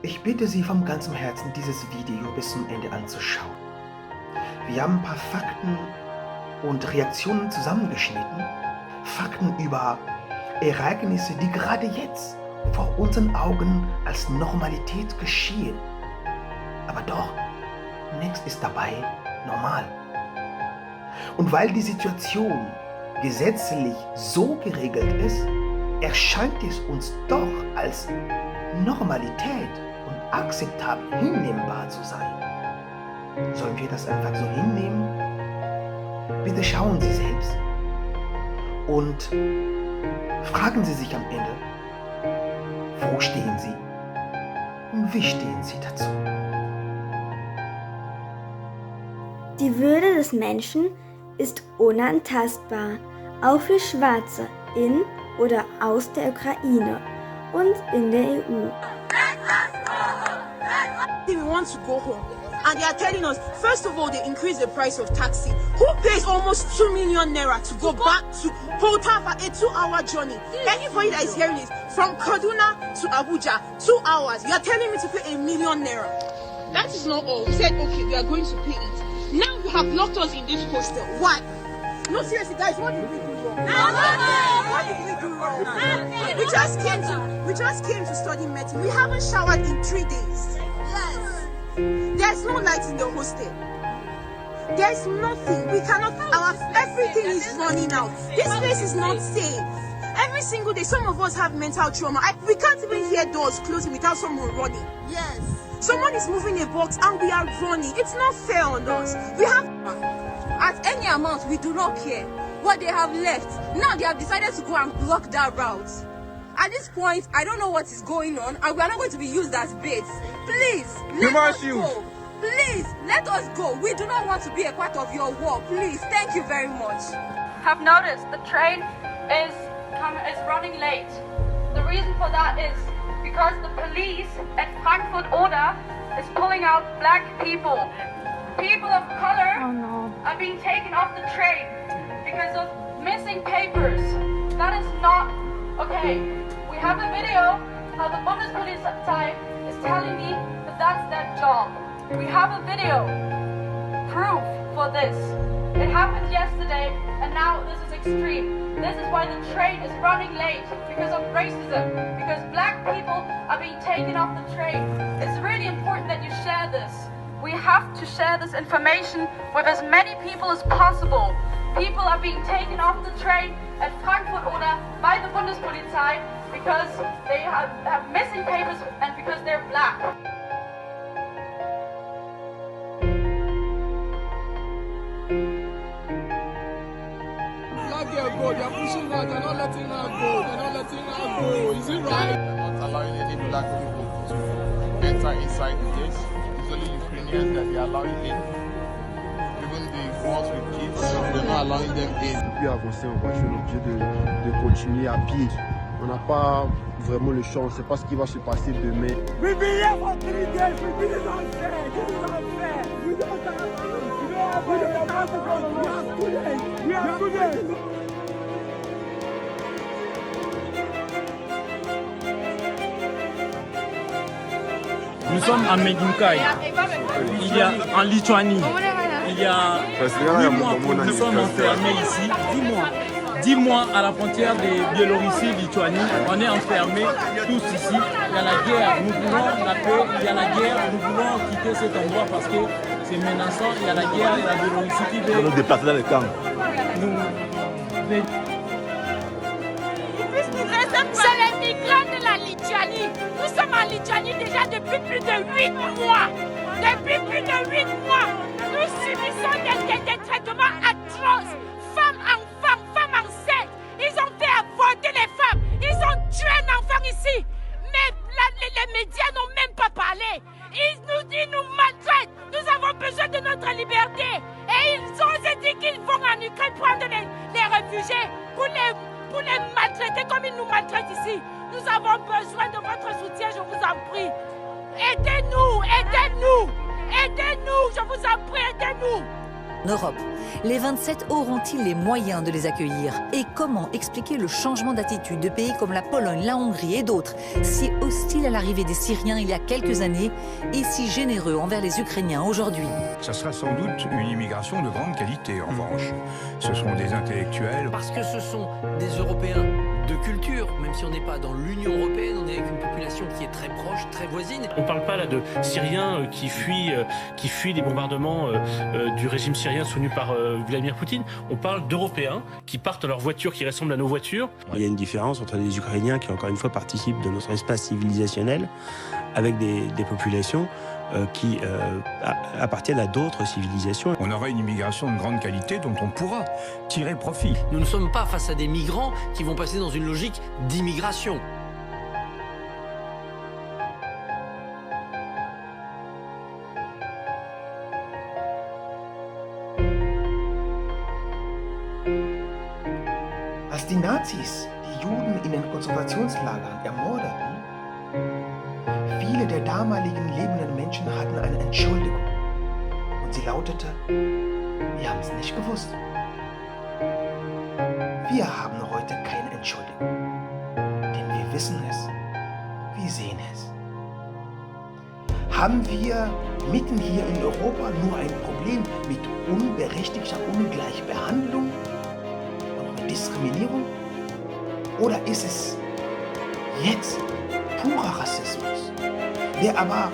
Ich bitte Sie vom ganzem Herzen, dieses Video bis zum Ende anzuschauen. Wir haben ein paar Fakten und Reaktionen zusammengeschnitten. Fakten über Ereignisse, die gerade jetzt vor unseren Augen als Normalität geschehen. Aber doch, nichts ist dabei normal. Und weil die Situation gesetzlich so geregelt ist, erscheint es uns doch als Normalität und akzeptabel hinnehmbar zu sein. Sollen wir das einfach so hinnehmen? Bitte schauen Sie selbst und fragen Sie sich am Ende, wo stehen Sie und wie stehen Sie dazu? Die Würde des Menschen ist unantastbar, auch für Schwarze in oder aus der Ukraine und in der EU. We want to go home. And they are telling us, first of all, they increase the price of taxi. Who pays almost 2 million naira to go back to Volta for a 2-hour journey? Anybody that is hearing this, from Kaduna to Abuja, 2 hours, you are telling me to pay 1 million naira. That is not all. We said, okay, we are going to pay it. Now you have locked us in this hostel. Why? No, seriously, guys, what did we do wrong? What did we do wrong? We just came to study medicine. We haven't showered in 3 days. Yes. There's no light in the hostel. There's nothing. We cannot. Everything is running out. This place is not safe. Every single day, some of us have mental trauma. We can't even hear doors closing without someone running. Yes. Someone is moving a box and we are running. It's not fair on us. We have. At any amount, we do not care what they have left. Now they have decided to go and block that route. At this point, I don't know what is going on, and we are not going to be used as baits. Please, let us go. Please, let us go. We do not want to be a part of your war. Please, thank you very much. Have noticed the train is running late. The reason for that is because the police at Frankfurt Oder is pulling out black people. People of color are being taken off the train because of missing papers. That is not okay. We have a video how the Bundespolizei is telling me that that's their job. We have a video, proof for this. It happened yesterday and now this is extreme. This is why the train is running late, because of racism, because black people are being taken off the train. It's really important that you share this. We have to share this information with as many people as possible. People are being taken off the train at Frankfurt Oder by the Bundespolizei because they have missing papers and because they're black. Black girl go, they're pushing her, they're not letting her go, Is it right? They're not allowing any black people to enter inside the gates. It's only Ukrainians that they are allowing in. Even the ones with kids, they're not allowing them in. Plus avancer en voiture, on est obligé de continuer à pied. On n'a pas vraiment le choix, on ne sait pas ce qui va se passer demain. We've been here for 3 days, this is unfair, We don't have We are students. Nous sommes à Medinkai, il y a en Lituanie, il y a 8 mois que nous sommes enfermés ici, 10 mois à la frontière de Biélorussie, Lituanie, on est enfermés tous ici, il y a la guerre, nous voulons la paix, il y a la guerre, nous voulons quitter cet endroit parce que c'est menaçant, il y a la guerre, il y a la Biélorussie qui veut nous déplacer dans les camps. C'est les migrants de la Lituanie. Nous sommes en Lituanie déjà depuis plus de 8 mois. Depuis plus de 8 mois, nous subissons des traitements atroces. Femmes enceintes. Ils ont fait avorter les femmes. Ils ont tué un enfant ici. Mais les médias n'ont même pas parlé. Ils nous maltraitent. Nous avons besoin de notre liberté. Et ils ont dit qu'ils vont en Ukraine prendre les réfugiés pour les maltraiter comme ils nous maltraitent ici. Nous avons besoin de votre soutien, je vous en prie. Aidez-nous, je vous en prie, aidez-nous. Europe. Les 27 auront-ils les moyens de les accueillir? Et comment expliquer le changement d'attitude de pays comme la Pologne, la Hongrie et d'autres, si hostiles à l'arrivée des Syriens il y a quelques années et si généreux envers les Ukrainiens aujourd'hui? Ça sera sans doute une immigration de grande qualité, en revanche. Ce seront des intellectuels. Parce que ce sont des Européens de culture, même si on n'est pas dans l'Union européenne, on est avec une population qui est très proche, très voisine. On ne parle pas là de Syriens qui fuient les bombardements du régime syrien soutenu par Vladimir Poutine. On parle d'Européens qui partent dans leurs voitures qui ressemblent à nos voitures. Il y a une différence entre les Ukrainiens qui, encore une fois, participent de notre espace civilisationnel avec des populations qui appartiennent à d'autres civilisations. On aura une immigration de grande qualité dont on pourra tirer profit. Nous ne sommes pas face à des migrants qui vont passer dans une logique d'immigration. Als die Nazis die Juden in den Konzentrationslagern ermordeten, viele der damaligen lebenden Menschen hatten eine Entschuldigung. Und sie lautete, wir haben es nicht gewusst. Wir haben heute keine Entschuldigung. Denn wir wissen es, wir sehen es. Haben wir mitten hier in Europa nur ein Problem mit unberechtigter Ungleichbehandlung und mit Diskriminierung? Oder ist es jetzt purer Rassismus, der aber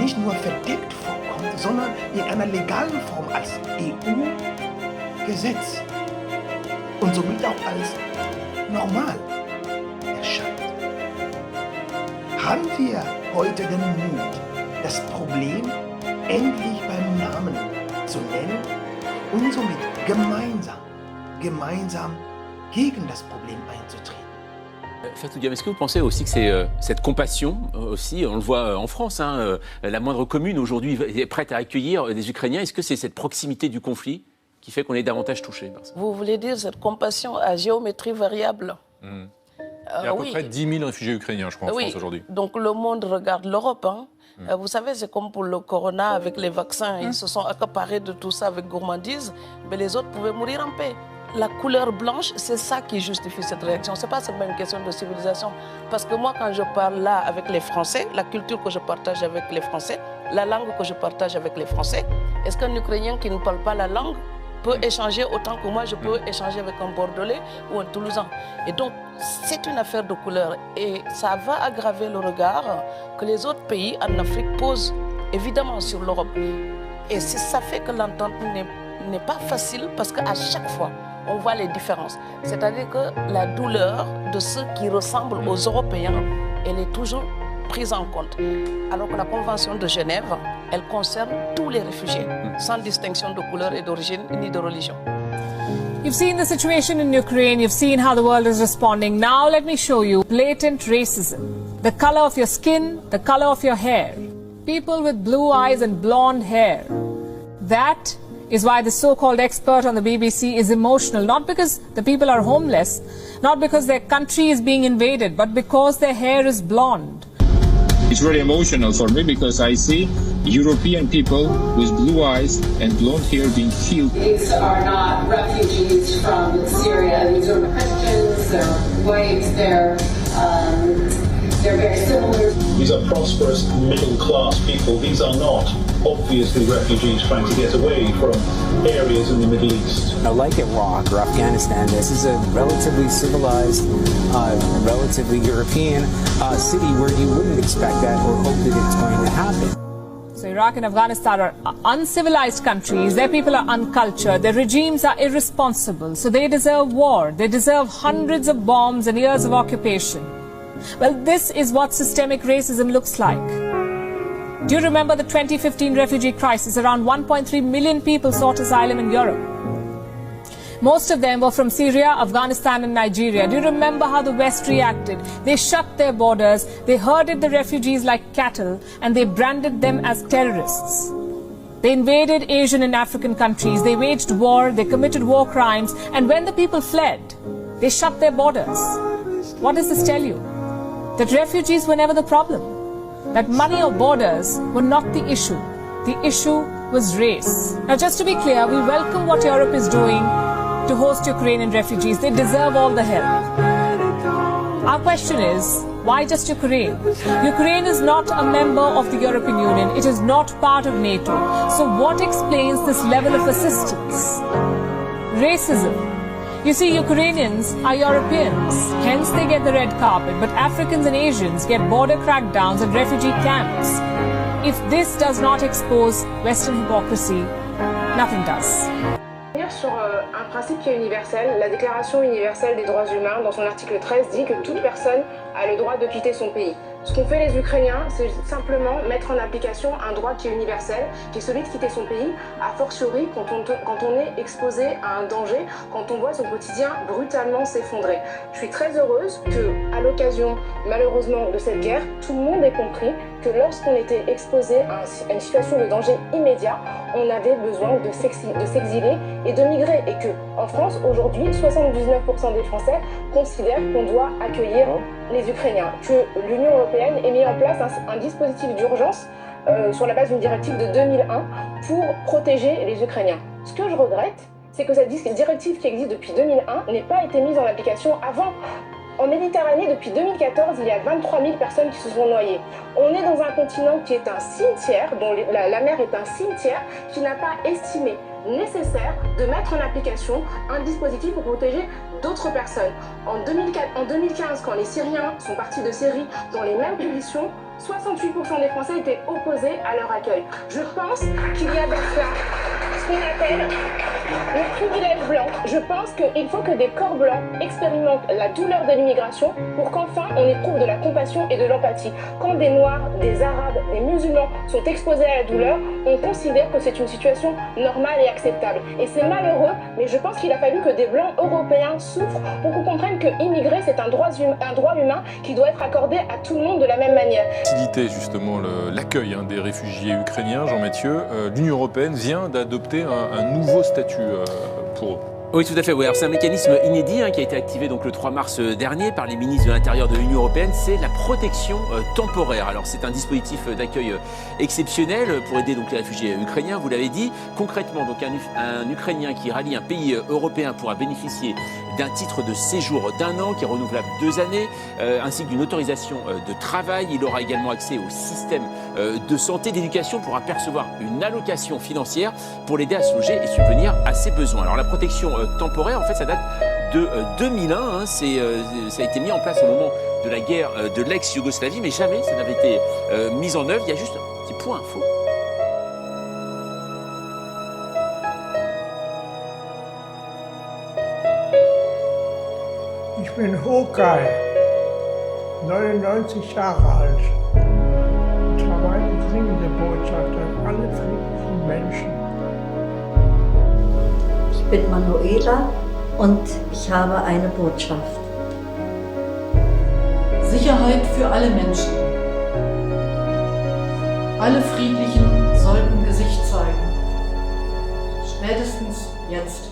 nicht nur verdeckt vorkommt, sondern in einer legalen Form als EU-Gesetz und somit auch als normal erscheint? Haben wir heute den Mut, das Problem endlich beim Namen zu nennen und somit gemeinsam gegen das Problem einzutreten? Fatou Diam, est-ce que vous pensez aussi que c'est cette compassion, aussi, on le voit en France, hein, la moindre commune aujourd'hui est prête à accueillir des Ukrainiens, est-ce que c'est cette proximité du conflit qui fait qu'on est davantage touché par ça? Vous voulez dire cette compassion à géométrie variable? Il y a à peu près 10 000 réfugiés ukrainiens, je crois, en France aujourd'hui. Donc le monde regarde l'Europe. Hein. Vous savez, c'est comme pour le corona avec les vaccins. Ils se sont accaparés de tout ça avec gourmandise, mais les autres pouvaient mourir en paix. La couleur blanche, c'est ça qui justifie cette réaction. Ce n'est pas seulement une question de civilisation. Parce que moi, quand je parle là avec les Français, la culture que je partage avec les Français, la langue que je partage avec les Français, est-ce qu'un Ukrainien qui ne parle pas la langue peut échanger autant que moi, je peux échanger avec un Bordelais ou un Toulousain? Et donc, c'est une affaire de couleur. Et ça va aggraver le regard que les autres pays en Afrique posent évidemment sur l'Europe. Et ça fait que l'entente n'est pas facile parce qu'à chaque fois, on voit les différences. C'est-à-dire que la douleur de ceux qui ressemblent aux Européens, elle est toujours prise en compte. Alors que la Convention de Genève, elle concerne tous les réfugiés, sans distinction de couleur et d'origine ni de religion. You've seen the situation in Ukraine, you've seen how the world is responding. Now let me show you blatant racism. The color of your skin, the color of your hair. People with blue eyes and blonde hair. That is why the so-called expert on the BBC is emotional, not because the people are homeless, not because their country is being invaded, but because their hair is blonde. It's very emotional for me because I see European people with blue eyes and blonde hair being killed. These are not refugees from Syria. These are Christians, they're white, they're very similar. These are prosperous middle-class people. These are not obviously refugees trying to get away from areas in the Middle East. Like Iraq or Afghanistan, this is a relatively civilized, relatively European city where you wouldn't expect that or hope that it's going to happen. So Iraq and Afghanistan are uncivilized countries. Their people are uncultured. Their regimes are irresponsible. So they deserve war. They deserve hundreds of bombs and years of occupation. Well, this is what systemic racism looks like. Do you remember the 2015 refugee crisis? Around 1.3 million people sought asylum in Europe. Most of them were from Syria, Afghanistan and Nigeria. Do you remember how the West reacted? They shut their borders, they herded the refugees like cattle, and they branded them as terrorists. They invaded Asian and African countries, they waged war, they committed war crimes, and when the people fled, they shut their borders. What does this tell you? That refugees were never the problem. That money or borders were not the issue. The issue was race. Now, just to be clear, we welcome what Europe is doing to host Ukrainian refugees. They deserve all the help. Our question is, why just Ukraine? Ukraine is not a member of the European Union. It is not part of NATO. So what explains this level of assistance? Racism. You see, Ukrainians are Europeans, hence they get the red carpet, but Africans and Asians get border crackdowns and refugee camps. If this does not expose Western hypocrisy, nothing does. Sur un principe qui est universel, la Déclaration universelle des droits humains, dans son article 13, dit que toute personne a le droit de quitter son pays. Ce qu'ont fait les Ukrainiens, c'est simplement mettre en application un droit qui est universel, qui est celui de quitter son pays, a fortiori quand on est exposé à un danger, quand on voit son quotidien brutalement s'effondrer. Je suis très heureuse qu'à l'occasion, malheureusement, de cette guerre, tout le monde ait compris que lorsqu'on était exposé à une situation de danger immédiat, on avait besoin de s'exiler et de migrer. Et qu'en France, aujourd'hui, 79% des Français considèrent qu'on doit accueillir les Ukrainiens. Que l'Union européenne ait mis en place un dispositif d'urgence sur la base d'une directive de 2001 pour protéger les Ukrainiens. Ce que je regrette, c'est que cette directive qui existe depuis 2001 n'ait pas été mise en application avant. En Méditerranée, depuis 2014, il y a 23 000 personnes qui se sont noyées. On est dans un continent qui est un cimetière, dont la mer est un cimetière, qui n'a pas estimé nécessaire de mettre en application un dispositif pour protéger d'autres personnes. En 2015, quand les Syriens sont partis de Syrie dans les mêmes conditions, 68% des Français étaient opposés à leur accueil. Je pense qu'il y a dans cela ce qu'on appelle le privilège blanc. Je pense qu'il faut que des corps blancs expérimentent la douleur de l'immigration pour qu'enfin on éprouve de la compassion et de l'empathie. Quand des Noirs, des Arabes, des musulmans sont exposés à la douleur, on considère que c'est une situation normale et acceptable. Et c'est malheureux, mais je pense qu'il a fallu que des Blancs européens souffrent pour qu'on comprenne que immigrer, c'est un droit humain qui doit être accordé à tout le monde de la même manière. Faciliter justement l'accueil des réfugiés ukrainiens, Jean-Mathieu, l'Union européenne vient d'adopter un nouveau statut pour eux. Oui, tout à fait. Oui. Alors, c'est un mécanisme inédit qui a été activé donc, le 3 mars dernier par les ministres de l'Intérieur de l'Union européenne. C'est la protection temporaire. Alors, c'est un dispositif d'accueil exceptionnel pour aider donc, les réfugiés ukrainiens, vous l'avez dit. Concrètement, donc, un Ukrainien qui rallie un pays européen pourra bénéficier d'un titre de séjour d'1 an qui est renouvelable 2 années, ainsi que d'une autorisation de travail. Il aura également accès au système de santé, d'éducation, pourra percevoir une allocation financière pour l'aider à se loger et subvenir à ses besoins. Alors, la protection temporaire, en fait, ça date de 2001. Ça a été mis en place au moment de la guerre de l'ex-Yougoslavie, mais jamais ça n'avait été mis en œuvre. Il y a juste un petit point info. Ich bin Hokai, 99 Jahre alt. Ich habe eine dringende Botschaft an alle friedlichen Menschen. Ich bin Manuela und ich habe eine Botschaft. Sicherheit für alle Menschen. Alle Friedlichen sollten Gesicht zeigen. Spätestens jetzt.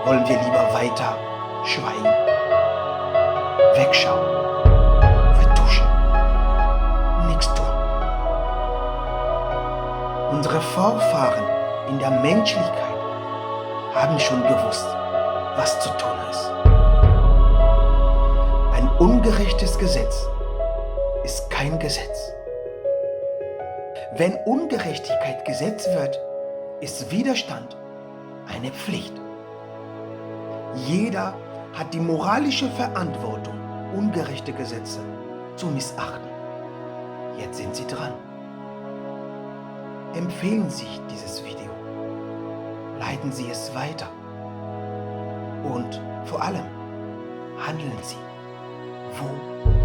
Wollen wir lieber weiter schweigen, wegschauen, vertuschen, nichts tun? Unsere Vorfahren in der Menschlichkeit haben schon gewusst, was zu tun ist. Ein ungerechtes Gesetz ist kein Gesetz. Wenn Ungerechtigkeit gesetzt wird, ist Widerstand eine Pflicht. Jeder hat die moralische Verantwortung, ungerechte Gesetze zu missachten. Jetzt sind Sie dran. Empfehlen Sie dieses Video. Leiten Sie es weiter. Und vor allem handeln Sie, wo